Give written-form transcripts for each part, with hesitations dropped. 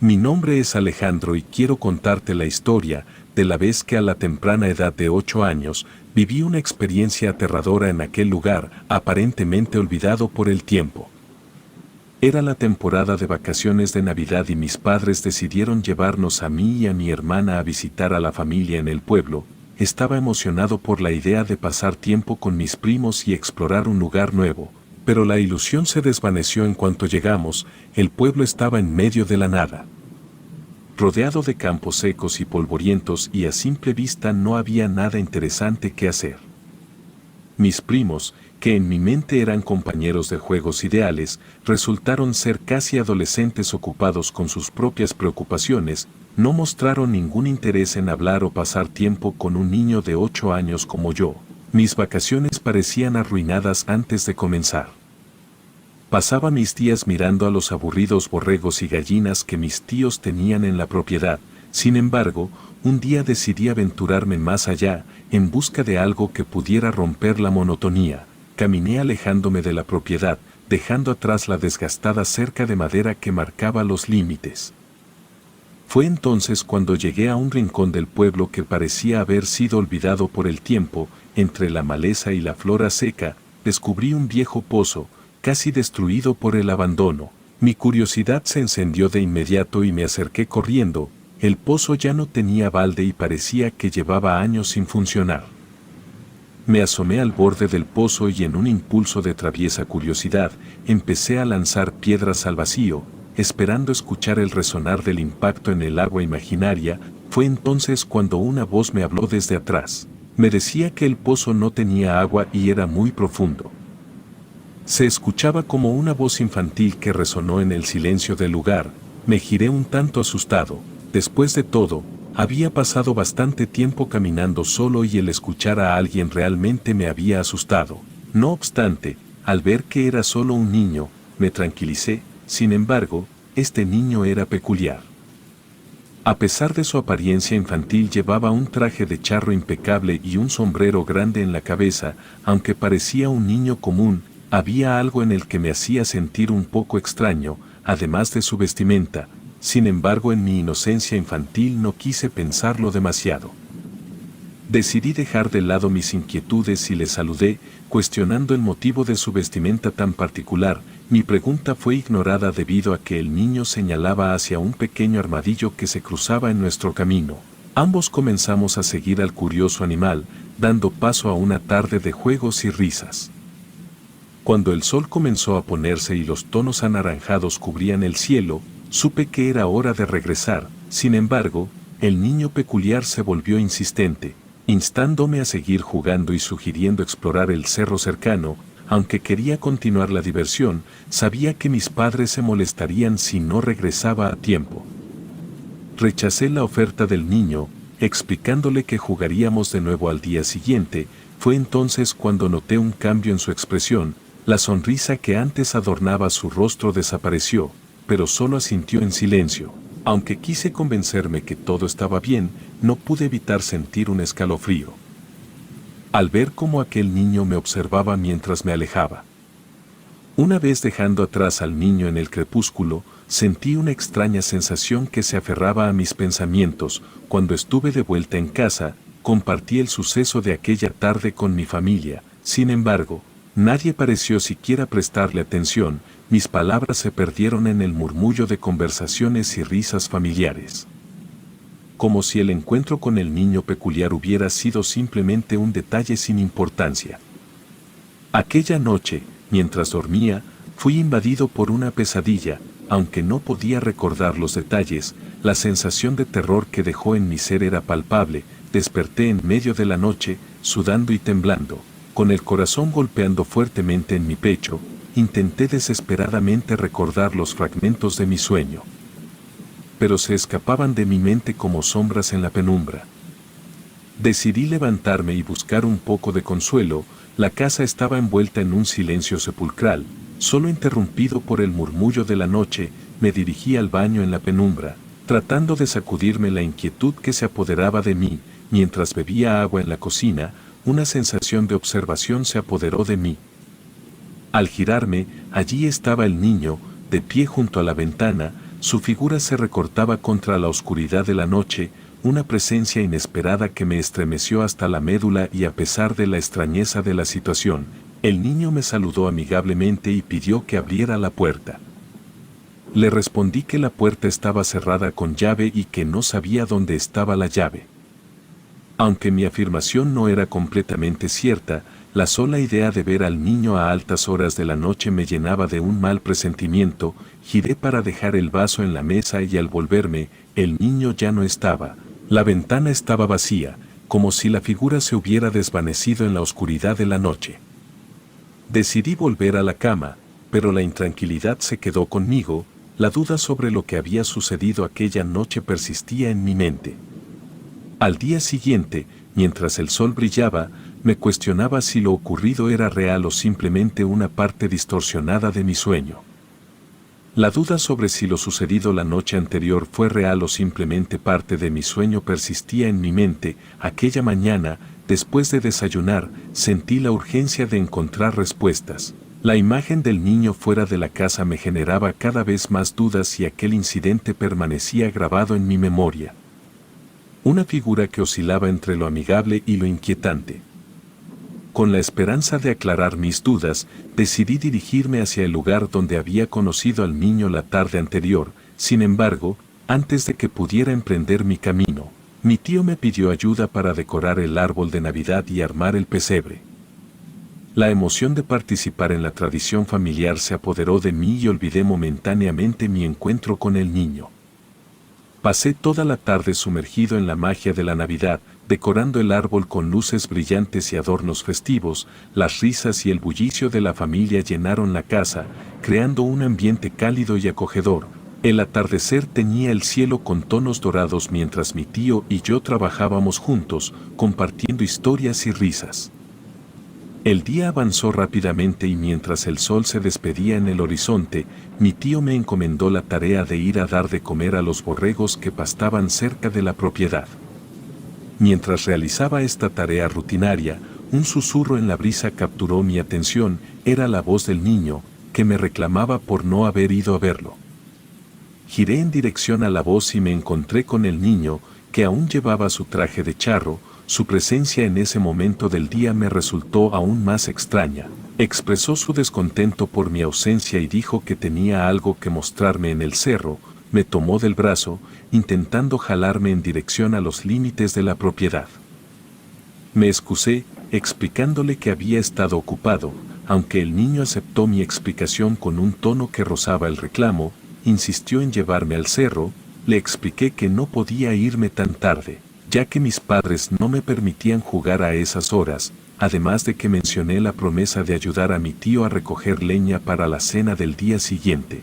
Mi nombre es Alejandro y quiero contarte la historia de la vez que a la temprana edad de 8 años viví una experiencia aterradora en aquel lugar aparentemente olvidado por el tiempo. Era la temporada de vacaciones de Navidad y mis padres decidieron llevarnos a mí y a mi hermana a visitar a la familia en el pueblo. Estaba emocionado por la idea de pasar tiempo con mis primos y explorar un lugar nuevo, pero la ilusión se desvaneció en cuanto llegamos. El pueblo estaba en medio de la nada, rodeado de campos secos y polvorientos, y a simple vista no había nada interesante que hacer. Mis primos, que en mi mente eran compañeros de juegos ideales, resultaron ser casi adolescentes ocupados con sus propias preocupaciones. No mostraron ningún interés en hablar o pasar tiempo con un niño de 8 años como yo. Mis vacaciones parecían arruinadas antes de comenzar. Pasaba mis días mirando a los aburridos borregos y gallinas que mis tíos tenían en la propiedad. Sin embargo, un día decidí aventurarme más allá, en busca de algo que pudiera romper la monotonía. Caminé alejándome de la propiedad, dejando atrás la desgastada cerca de madera que marcaba los límites. Fue entonces cuando llegué a un rincón del pueblo que parecía haber sido olvidado por el tiempo. Entre la maleza y la flora seca, descubrí un viejo pozo, casi destruido por el abandono. Mi curiosidad se encendió de inmediato y me acerqué corriendo. El pozo ya no tenía balde y parecía que llevaba años sin funcionar. Me asomé al borde del pozo y en un impulso de traviesa curiosidad, empecé a lanzar piedras al vacío, esperando escuchar el resonar del impacto en el agua imaginaria. Fue entonces cuando una voz me habló desde atrás. Me decía que el pozo no tenía agua y era muy profundo. Se escuchaba como una voz infantil que resonó en el silencio del lugar. Me giré un tanto asustado. Después de todo, había pasado bastante tiempo caminando solo y el escuchar a alguien realmente me había asustado. No obstante, al ver que era solo un niño, me tranquilicé. Sin embargo, este niño era peculiar. A pesar de su apariencia infantil, llevaba un traje de charro impecable y un sombrero grande en la cabeza. Aunque parecía un niño común, había algo en el que me hacía sentir un poco extraño, además de su vestimenta. Sin embargo, en mi inocencia infantil no quise pensarlo demasiado. Decidí dejar de lado mis inquietudes y le saludé, cuestionando el motivo de su vestimenta tan particular. Mi pregunta fue ignorada debido a que el niño señalaba hacia un pequeño armadillo que se cruzaba en nuestro camino. Ambos comenzamos a seguir al curioso animal, dando paso a una tarde de juegos y risas. Cuando el sol comenzó a ponerse y los tonos anaranjados cubrían el cielo, supe que era hora de regresar. Sin embargo, el niño peculiar se volvió insistente, instándome a seguir jugando y sugiriendo explorar el cerro cercano. Aunque quería continuar la diversión, sabía que mis padres se molestarían si no regresaba a tiempo. Rechacé la oferta del niño, explicándole que jugaríamos de nuevo al día siguiente. Fue entonces cuando noté un cambio en su expresión. La sonrisa que antes adornaba su rostro desapareció, pero solo asintió en silencio. Aunque quise convencerme que todo estaba bien, no pude evitar sentir un escalofrío al ver cómo aquel niño me observaba mientras me alejaba. Una vez dejando atrás al niño en el crepúsculo, sentí una extraña sensación que se aferraba a mis pensamientos. Cuando estuve de vuelta en casa, compartí el suceso de aquella tarde con mi familia. Sin embargo, nadie pareció siquiera prestarle atención. Mis palabras se perdieron en el murmullo de conversaciones y risas familiares. Como si el encuentro con el niño peculiar hubiera sido simplemente un detalle sin importancia. Aquella noche, mientras dormía, fui invadido por una pesadilla. Aunque no podía recordar los detalles, la sensación de terror que dejó en mi ser era palpable. Desperté en medio de la noche, sudando y temblando, con el corazón golpeando fuertemente en mi pecho. Intenté desesperadamente recordar los fragmentos de mi sueño, pero se escapaban de mi mente como sombras en la penumbra. Decidí levantarme y buscar un poco de consuelo. La casa estaba envuelta en un silencio sepulcral, solo interrumpido por el murmullo de la noche. Me dirigí al baño en la penumbra, tratando de sacudirme la inquietud que se apoderaba de mí. Mientras bebía agua en la cocina, una sensación de observación se apoderó de mí. Al girarme, allí estaba el niño, de pie junto a la ventana. Su figura se recortaba contra la oscuridad de la noche, una presencia inesperada que me estremeció hasta la médula y a pesar de la extrañeza de la situación, el niño me saludó amigablemente y pidió que abriera la puerta. Le respondí que la puerta estaba cerrada con llave y que no sabía dónde estaba la llave. Aunque mi afirmación no era completamente cierta, la sola idea de ver al niño a altas horas de la noche me llenaba de un mal presentimiento. Giré para dejar el vaso en la mesa y al volverme, el niño ya no estaba. La ventana estaba vacía, como si la figura se hubiera desvanecido en la oscuridad de la noche. Decidí volver a la cama, pero la intranquilidad se quedó conmigo, la duda sobre lo que había sucedido aquella noche persistía en mi mente. Al día siguiente, mientras el sol brillaba, me cuestionaba si lo ocurrido era real o simplemente una parte distorsionada de mi sueño. La duda sobre si lo sucedido la noche anterior fue real o simplemente parte de mi sueño persistía en mi mente. Aquella mañana, después de desayunar, sentí la urgencia de encontrar respuestas. La imagen del niño fuera de la casa me generaba cada vez más dudas y aquel incidente permanecía grabado en mi memoria. Una figura que oscilaba entre lo amigable y lo inquietante. Con la esperanza de aclarar mis dudas, decidí dirigirme hacia el lugar donde había conocido al niño la tarde anterior. Sin embargo, antes de que pudiera emprender mi camino, mi tío me pidió ayuda para decorar el árbol de Navidad y armar el pesebre. La emoción de participar en la tradición familiar se apoderó de mí y olvidé momentáneamente mi encuentro con el niño. Pasé toda la tarde sumergido en la magia de la Navidad, decorando el árbol con luces brillantes y adornos festivos. Las risas y el bullicio de la familia llenaron la casa, creando un ambiente cálido y acogedor. El atardecer teñía el cielo con tonos dorados mientras mi tío y yo trabajábamos juntos, compartiendo historias y risas. El día avanzó rápidamente y mientras el sol se despedía en el horizonte, mi tío me encomendó la tarea de ir a dar de comer a los borregos que pastaban cerca de la propiedad. Mientras realizaba esta tarea rutinaria, un susurro en la brisa capturó mi atención. Era la voz del niño, que me reclamaba por no haber ido a verlo. Giré en dirección a la voz y me encontré con el niño, que aún llevaba su traje de charro. Su presencia en ese momento del día me resultó aún más extraña. Expresó su descontento por mi ausencia y dijo que tenía algo que mostrarme en el cerro. Me tomó del brazo, intentando jalarme en dirección a los límites de la propiedad. Me excusé, explicándole que había estado ocupado. Aunque el niño aceptó mi explicación con un tono que rozaba el reclamo, insistió en llevarme al cerro. Le expliqué que no podía irme tan tarde, ya que mis padres no me permitían jugar a esas horas, además de que mencioné la promesa de ayudar a mi tío a recoger leña para la cena del día siguiente.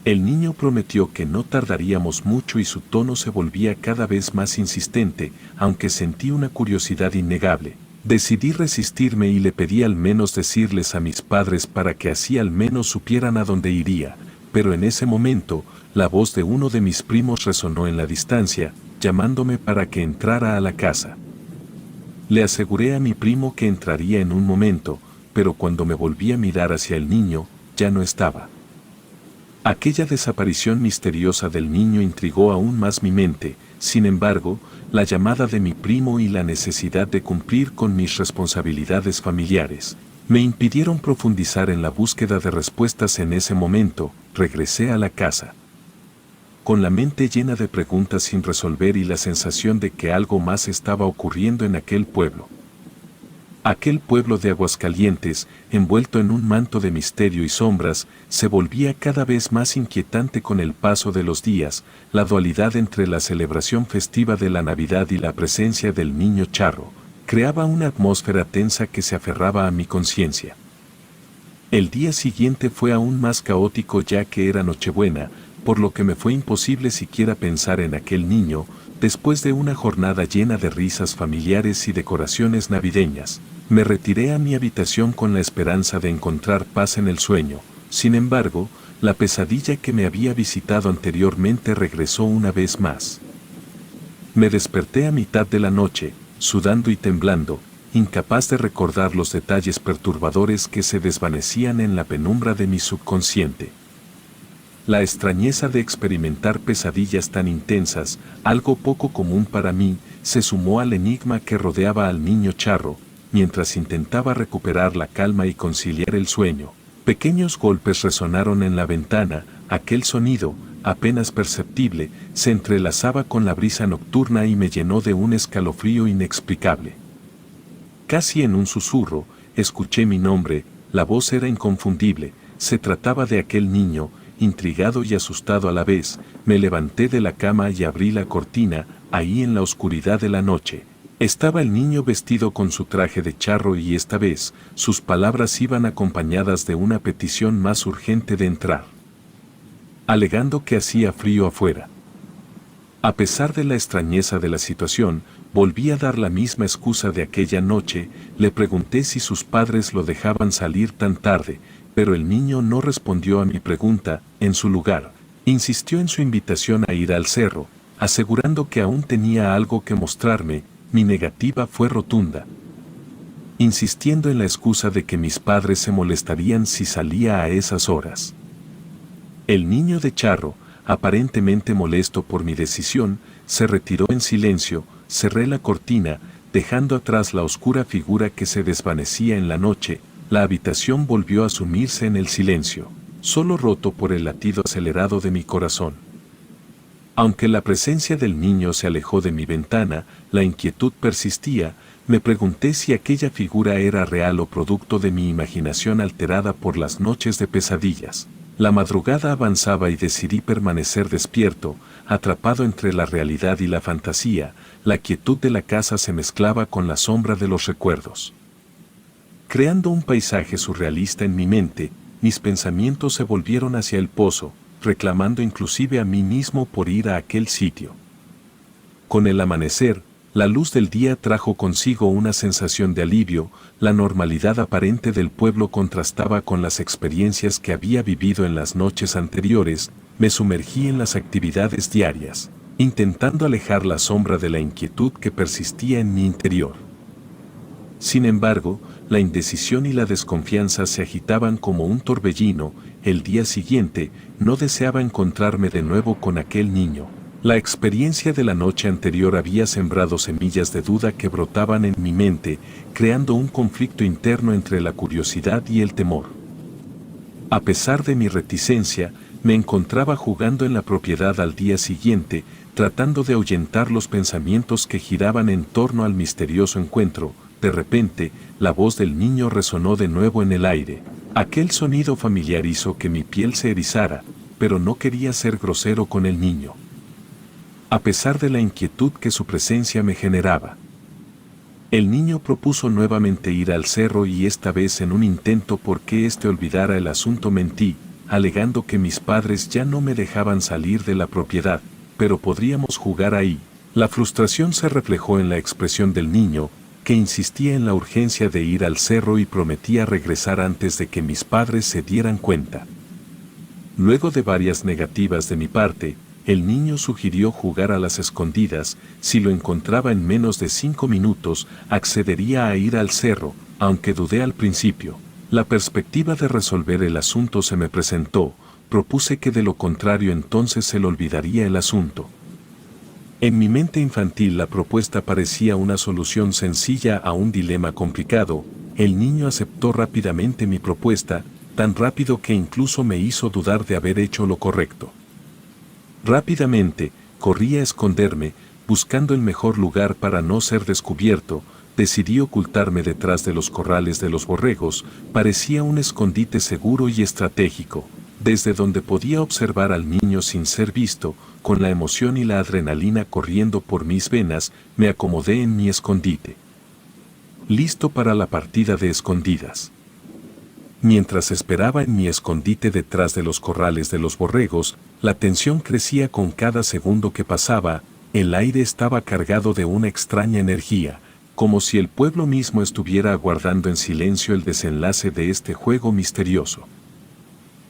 El niño prometió que no tardaríamos mucho y su tono se volvía cada vez más insistente, aunque sentí una curiosidad innegable. Decidí resistirme y le pedí al menos decirles a mis padres para que así al menos supieran a dónde iría, pero en ese momento, la voz de uno de mis primos resonó en la distancia, llamándome para que entrara a la casa. Le aseguré a mi primo que entraría en un momento, pero cuando me volví a mirar hacia el niño, ya no estaba. Aquella desaparición misteriosa del niño intrigó aún más mi mente. Sin embargo, la llamada de mi primo y la necesidad de cumplir con mis responsabilidades familiares me impidieron profundizar en la búsqueda de respuestas. En ese momento, regresé a la casa, con la mente llena de preguntas sin resolver y la sensación de que algo más estaba ocurriendo en aquel pueblo. Aquel pueblo de Aguascalientes, envuelto en un manto de misterio y sombras, se volvía cada vez más inquietante con el paso de los días. La dualidad entre la celebración festiva de la Navidad y la presencia del niño charro creaba una atmósfera tensa que se aferraba a mi conciencia. El día siguiente fue aún más caótico ya que era Nochebuena, por lo que me fue imposible siquiera pensar en aquel niño. Después de una jornada llena de risas familiares y decoraciones navideñas, me retiré a mi habitación con la esperanza de encontrar paz en el sueño. Sin embargo, la pesadilla que me había visitado anteriormente regresó una vez más. Me desperté a mitad de la noche, sudando y temblando, incapaz de recordar los detalles perturbadores que se desvanecían en la penumbra de mi subconsciente. La extrañeza de experimentar pesadillas tan intensas, algo poco común para mí, se sumó al enigma que rodeaba al niño Charro, mientras intentaba recuperar la calma y conciliar el sueño. Pequeños golpes resonaron en la ventana, aquel sonido, apenas perceptible, se entrelazaba con la brisa nocturna y me llenó de un escalofrío inexplicable. Casi en un susurro, escuché mi nombre, la voz era inconfundible, se trataba de aquel niño. Intrigado y asustado a la vez, me levanté de la cama y abrí la cortina. Ahí en la oscuridad de la noche, estaba el niño vestido con su traje de charro y esta vez, sus palabras iban acompañadas de una petición más urgente de entrar, alegando que hacía frío afuera. A pesar de la extrañeza de la situación, volví a dar la misma excusa de aquella noche. Le pregunté si sus padres lo dejaban salir tan tarde, pero el niño no respondió a mi pregunta. En su lugar, insistió en su invitación a ir al cerro, asegurando que aún tenía algo que mostrarme. Mi negativa fue rotunda, insistiendo en la excusa de que mis padres se molestarían si salía a esas horas. El niño de charro, aparentemente molesto por mi decisión, se retiró en silencio. Cerré la cortina, dejando atrás la oscura figura que se desvanecía en la noche. La habitación volvió a sumirse en el silencio, solo roto por el latido acelerado de mi corazón. Aunque la presencia del niño se alejó de mi ventana, la inquietud persistía. Me pregunté si aquella figura era real o producto de mi imaginación alterada por las noches de pesadillas. La madrugada avanzaba y decidí permanecer despierto, atrapado entre la realidad y la fantasía. La quietud de la casa se mezclaba con la sombra de los recuerdos, creando un paisaje surrealista en mi mente. Mis pensamientos se volvieron hacia el pozo, reclamando inclusive a mí mismo por ir a aquel sitio. Con el amanecer, la luz del día trajo consigo una sensación de alivio. La normalidad aparente del pueblo contrastaba con las experiencias que había vivido en las noches anteriores. Me sumergí en las actividades diarias, intentando alejar la sombra de la inquietud que persistía en mi interior. Sin embargo, la indecisión y la desconfianza se agitaban como un torbellino. El día siguiente, no deseaba encontrarme de nuevo con aquel niño. La experiencia de la noche anterior había sembrado semillas de duda que brotaban en mi mente, creando un conflicto interno entre la curiosidad y el temor. A pesar de mi reticencia, me encontraba jugando en la propiedad al día siguiente, tratando de ahuyentar los pensamientos que giraban en torno al misterioso encuentro. De repente, la voz del niño resonó de nuevo en el aire. Aquel sonido familiar hizo que mi piel se erizara, pero no quería ser grosero con el niño, a pesar de la inquietud que su presencia me generaba. El niño propuso nuevamente ir al cerro y esta vez en un intento por que olvidara el asunto mentí, alegando que mis padres ya no me dejaban salir de la propiedad, pero podríamos jugar ahí. La frustración se reflejó en la expresión del niño, que insistía en la urgencia de ir al cerro y prometía regresar antes de que mis padres se dieran cuenta. Luego de varias negativas de mi parte, el niño sugirió jugar a las escondidas. Si lo encontraba en menos de 5 minutos, accedería a ir al cerro, aunque dudé al principio. La perspectiva de resolver el asunto se me presentó. Propuse que de lo contrario entonces se le olvidaría el asunto. En mi mente infantil la propuesta parecía una solución sencilla a un dilema complicado. El niño aceptó rápidamente mi propuesta, tan rápido que incluso me hizo dudar de haber hecho lo correcto. Rápidamente, corrí a esconderme, buscando el mejor lugar para no ser descubierto. Decidí ocultarme detrás de los corrales de los borregos. Parecía un escondite seguro y estratégico, desde donde podía observar al niño sin ser visto. Con la emoción y la adrenalina corriendo por mis venas, me acomodé en mi escondite, listo para la partida de escondidas. Mientras esperaba en mi escondite detrás de los corrales de los borregos, la tensión crecía con cada segundo que pasaba. El aire estaba cargado de una extraña energía, como si el pueblo mismo estuviera aguardando en silencio el desenlace de este juego misterioso.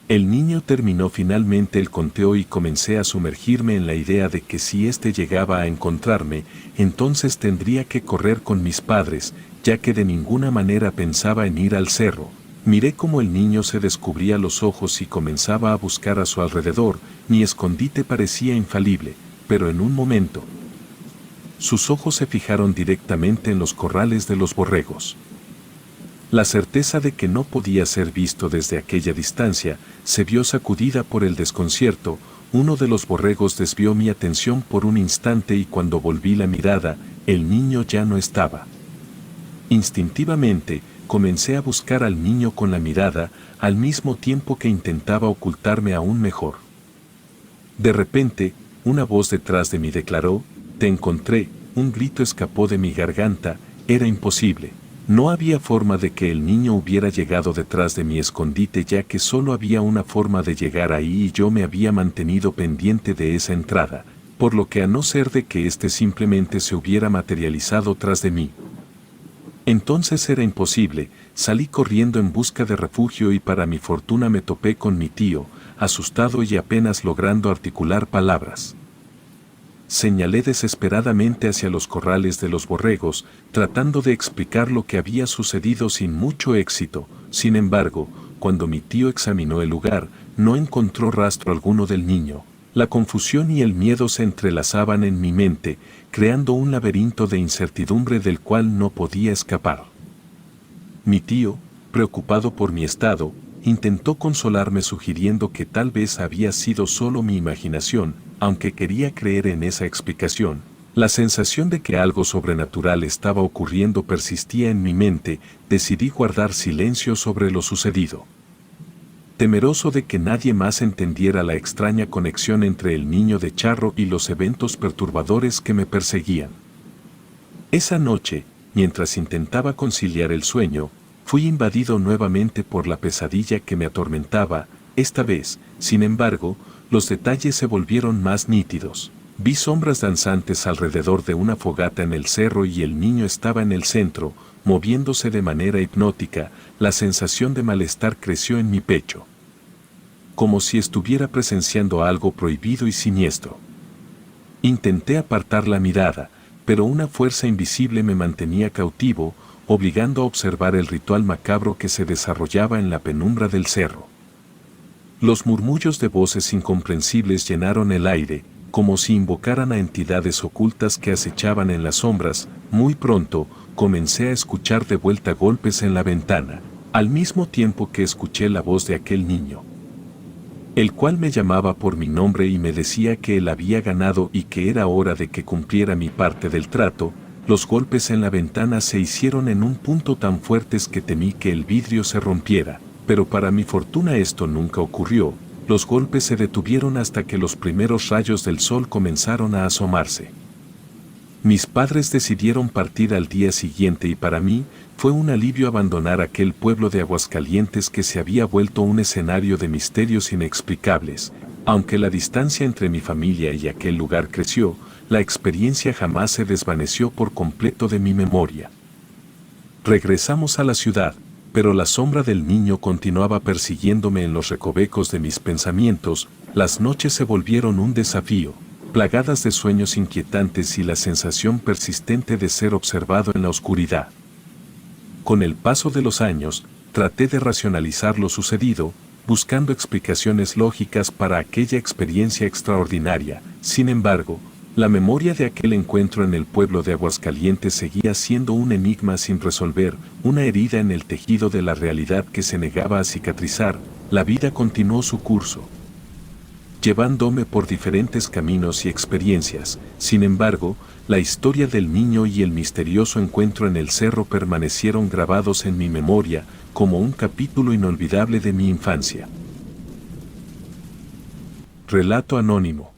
El niño terminó finalmente el conteo y comencé a sumergirme en la idea de que si éste llegaba a encontrarme, entonces tendría que correr con mis padres, ya que de ninguna manera pensaba en ir al cerro. Miré cómo el niño se descubría los ojos y comenzaba a buscar a su alrededor. Mi escondite parecía infalible, pero en un momento, sus ojos se fijaron directamente en los corrales de los borregos. La certeza de que no podía ser visto desde aquella distancia se vio sacudida por el desconcierto. Uno de los borregos desvió mi atención por un instante y cuando volví la mirada, el niño ya no estaba. Instintivamente, comencé a buscar al niño con la mirada, al mismo tiempo que intentaba ocultarme aún mejor. De repente, una voz detrás de mí declaró: «Te encontré». Un grito escapó de mi garganta. Era imposible. No había forma de que el niño hubiera llegado detrás de mi escondite, ya que solo había una forma de llegar ahí y yo me había mantenido pendiente de esa entrada, por lo que a no ser de que éste simplemente se hubiera materializado tras de mí, entonces era imposible. Salí corriendo en busca de refugio y para mi fortuna me topé con mi tío, asustado y apenas logrando articular palabras. Señalé desesperadamente hacia los corrales de los borregos, tratando de explicar lo que había sucedido sin mucho éxito. Sin embargo, cuando mi tío examinó el lugar, no encontró rastro alguno del niño. La confusión y el miedo se entrelazaban en mi mente, creando un laberinto de incertidumbre del cual no podía escapar. Mi tío, preocupado por mi estado, intentó consolarme sugiriendo que tal vez había sido solo mi imaginación. Aunque quería creer en esa explicación, la sensación de que algo sobrenatural estaba ocurriendo persistía en mi mente. Decidí guardar silencio sobre lo sucedido, temeroso de que nadie más entendiera la extraña conexión entre el niño de charro y los eventos perturbadores que me perseguían. Esa noche, mientras intentaba conciliar el sueño, fui invadido nuevamente por la pesadilla que me atormentaba. Esta vez, sin embargo, los detalles se volvieron más nítidos. Vi sombras danzantes alrededor de una fogata en el cerro y el niño estaba en el centro, moviéndose de manera hipnótica. La sensación de malestar creció en mi pecho, como si estuviera presenciando algo prohibido y siniestro. Intenté apartar la mirada, pero una fuerza invisible me mantenía cautivo, obligando a observar el ritual macabro que se desarrollaba en la penumbra del cerro. Los murmullos de voces incomprensibles llenaron el aire, como si invocaran a entidades ocultas que acechaban en las sombras. Muy pronto, comencé a escuchar de vuelta golpes en la ventana, al mismo tiempo que escuché la voz de aquel niño, el cual me llamaba por mi nombre y me decía que él había ganado y que era hora de que cumpliera mi parte del trato. Los golpes en la ventana se hicieron en un punto tan fuertes que temí que el vidrio se rompiera. Pero para mi fortuna esto nunca ocurrió. Los golpes se detuvieron hasta que los primeros rayos del sol comenzaron a asomarse. Mis padres decidieron partir al día siguiente y para mí fue un alivio abandonar aquel pueblo de Aguascalientes que se había vuelto un escenario de misterios inexplicables. Aunque la distancia entre mi familia y aquel lugar creció, la experiencia jamás se desvaneció por completo de mi memoria. Regresamos a la ciudad, pero la sombra del niño continuaba persiguiéndome en los recovecos de mis pensamientos. Las noches se volvieron un desafío, plagadas de sueños inquietantes y la sensación persistente de ser observado en la oscuridad. Con el paso de los años, traté de racionalizar lo sucedido, buscando explicaciones lógicas para aquella experiencia extraordinaria. Sin embargo, la memoria de aquel encuentro en el pueblo de Aguascalientes seguía siendo un enigma sin resolver, una herida en el tejido de la realidad que se negaba a cicatrizar. La vida continuó su curso, llevándome por diferentes caminos y experiencias. Sin embargo, la historia del niño y el misterioso encuentro en el cerro permanecieron grabados en mi memoria como un capítulo inolvidable de mi infancia. Relato anónimo.